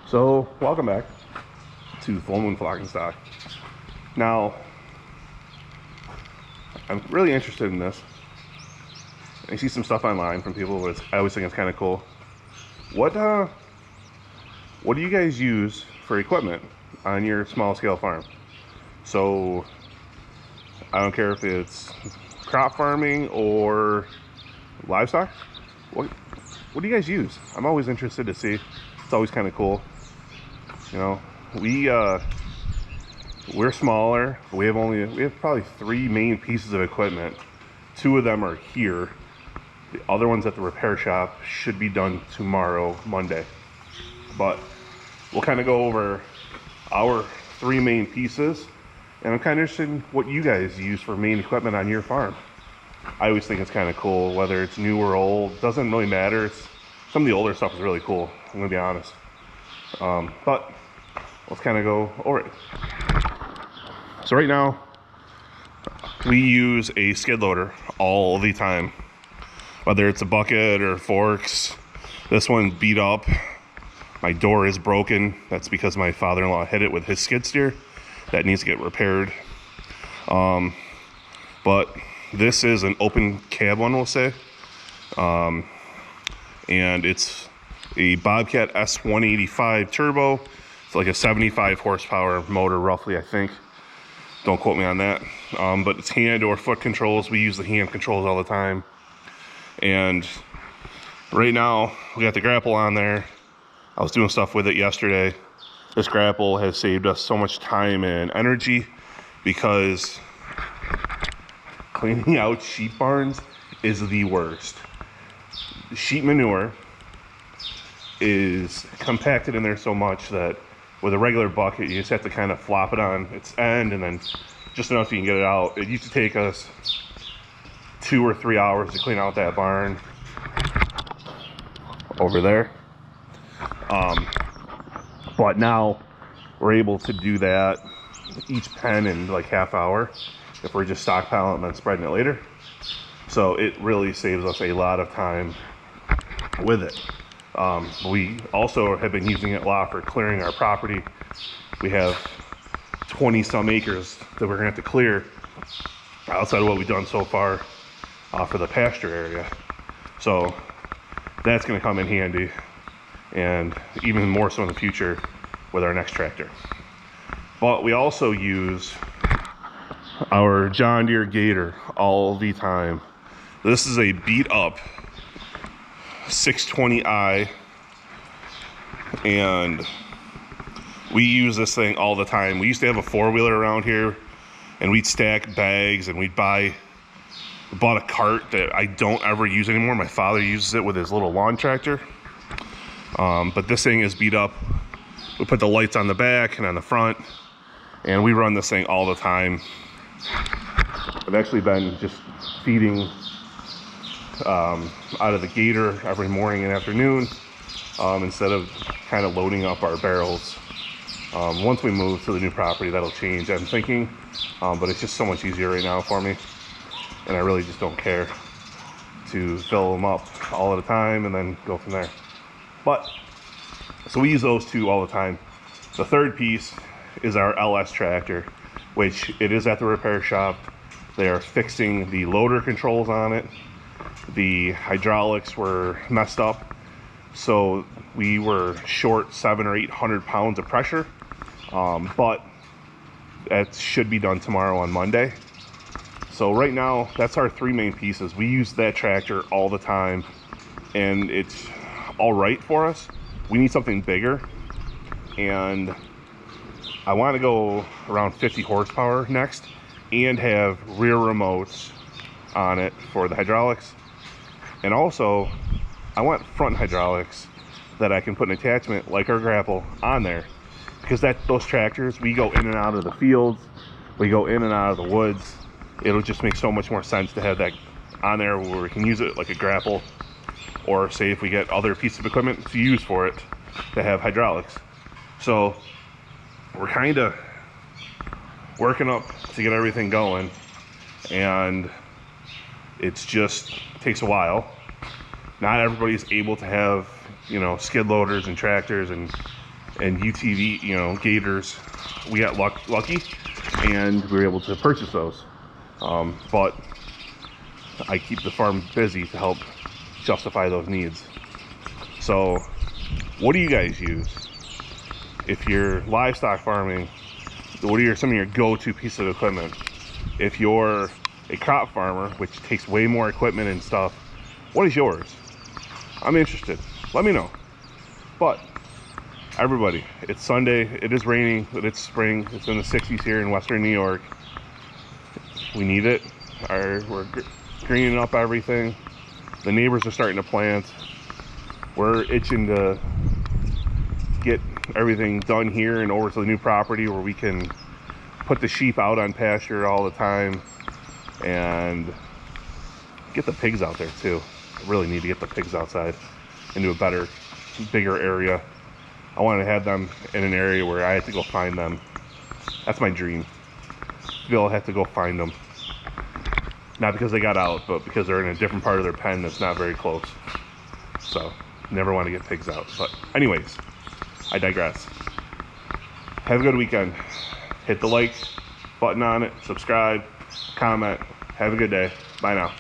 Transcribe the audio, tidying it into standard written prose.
So, welcome back to Full Moon Flocking Stock. Now, I'm really interested in this. I see some stuff online from people, but I always think it's kind of cool. What do you guys use for equipment on your small scale farm? So, I don't care if it's crop farming or livestock. What do you guys use? I'm always interested to see. It's always kind of cool. You know, we're smaller. We have probably 3 main pieces of equipment. 2 of them are here. The other ones at the repair shop should be done tomorrow, Monday. But we'll kind of go over our 3 main pieces, and I'm kind of interested in what you guys use for main equipment on your farm. I always think it's kind of cool, whether it's new or old, doesn't really matter. Some of the older stuff is really cool, I'm gonna be honest. But let's kind of go over it. So right now, we use a skid loader all the time. Whether it's a bucket or forks. This one beat up. My door is broken. That's because my father-in-law hit it with his skid steer. That needs to get repaired. But this is an open cab one, we'll say. And it's a Bobcat S185 turbo. It's like a 75 horsepower motor, roughly, I think. Don't quote me on that. But it's hand or foot controls. We use the hand controls all the time. And right now, we got the Grapple on there. I was doing stuff with it yesterday. This Grapple has saved us so much time and energy because cleaning out sheep barns is the worst. Sheep manure is compacted in there so much that with a regular bucket, you just have to kind of flop it on its end and then just enough so you can get it out. It used to take us 2 or 3 hours to clean out that barn over there. But now we're able to do that each pen in like half hour if we're just stockpiling and then spreading it later. So it really saves us a lot of time with it. We also have been using it a lot for clearing our property. We have 20 some acres that we're gonna have to clear outside of what we've done so far for the pasture area. So that's gonna come in handy, and even more so in the future with our next tractor. But we also use our John Deere Gator all the time. This is a beat up 620i, and we use this thing all the time. We used to have a 4-wheeler around here, and we'd stack bags, and we bought a cart that I don't ever use anymore. My father uses it with his little lawn tractor. But this thing is beat up. We put the lights on the back and on the front, and we run this thing all the time. I've actually been just feeding out of the Gator every morning and afternoon instead of kind of loading up our barrels. Once we move to the new property, that'll change, I'm thinking, but it's just so much easier right now for me, and I really just don't care to fill them up all at a time and then go from there. But so we use those 2 all the time. The third piece is our LS tractor, which it is at the repair shop. They are fixing the loader controls on it. The hydraulics were messed up, so we were short 700 or 800 pounds of pressure, but that should be done tomorrow on Monday. So right now, that's our 3 main pieces. We use that tractor all the time, and it's all right for us. We need something bigger, and I want to go around 50 horsepower next and have rear remotes on it for the hydraulics. And also, I want front hydraulics that I can put an attachment like our Grapple on there, because those tractors, we go in and out of the fields, we go in and out of the woods. It'll just make so much more sense to have that on there where we can use it like a Grapple, or say if we get other pieces of equipment to use for it to have hydraulics. So we're kind of working up to get everything going, and it's just takes a while. Not everybody's able to have, you know, skid loaders and tractors and and UTV, you know, Gators. We got lucky, and we were able to purchase those. But I keep the farm busy to help justify those needs. So what do you guys use? If you're livestock farming, what are some of your go-to pieces of equipment? If you're a crop farmer, which takes way more equipment and stuff, what is yours? I'm interested. Let me know. But everybody, it's Sunday, it is raining, but it's spring. It's in the 60s here in Western New York. We need it. We're greening up everything. The neighbors are starting to plant. We're itching to get everything done here and over to the new property where we can put the sheep out on pasture all the time and get the pigs out there too. I really need to get the pigs outside into a better, bigger area. I want to have them in an area where I have to go find them. That's my dream. To be able to have to go find them. Not because they got out, but because they're in a different part of their pen that's not very close. So, never want to get pigs out. But anyways, I digress. Have a good weekend. Hit the like button on it, subscribe, comment. Have a good day. Bye now.